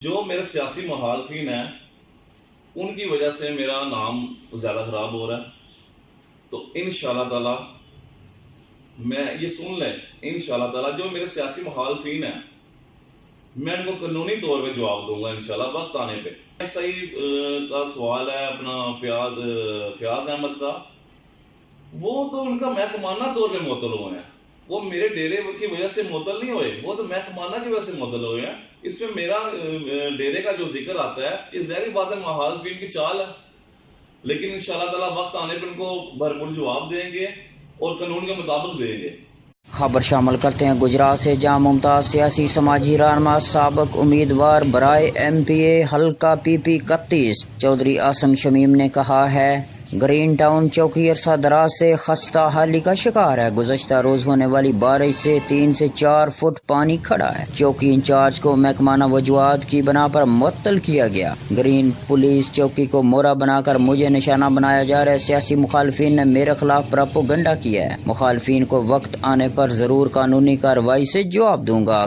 جو میرے سیاسی مخالفین ہیں ان کی وجہ سے میرا نام زیادہ خراب ہو رہا ہے، تو انشاءاللہ تعالی میں یہ سن لیں، انشاءاللہ تعالی جو میرے سیاسی مخالفین ہیں میں ان کو قانونی طور پہ جواب دوں گا انشاءاللہ وقت آنے پہ۔ صحیح کا سوال ہے اپنا فیاض احمد کا، وہ تو ان کا محکمانہ طور پہ معطل ہوئے ہیں، وہ میرے ڈیرے کی وجہ سے معطل نہیں ہوئے، وہ تو محکمانہ کی وجہ سے معطل ہوئے ہیں۔ اس میں میرا ڈیرے کا جو ذکر آتا ہے یہ ظاہری بات ہے مخالفین کی چال ہے، لیکن انشاءاللہ تعالی وقت آنے پہ ان کو بھرپور جواب دیں گے اور قانون کے مطابق دیں گے۔ خبر شامل کرتے ہیں گجرات سے، جہاں ممتاز سیاسی سماجی رہنما سابق امیدوار برائے MP حلقہ PP 31 چودھری عاصم شمیم نے کہا ہے گرین ٹاؤن چوکی عرصہ دراز سے خستہ حالی کا شکار ہے۔ گزشتہ روز ہونے والی بارش سے 3 سے 4 فٹ پانی کھڑا ہے۔ چوکی انچارج کو محکمانہ وجوہات کی بنا پر معطل کیا گیا۔ گرین پولیس چوکی کو مورا بنا کر مجھے نشانہ بنایا جا رہا ہے۔ سیاسی مخالفین نے میرے خلاف پراپوگنڈا کیا ہے۔ مخالفین کو وقت آنے پر ضرور قانونی کارروائی سے جواب دوں گا۔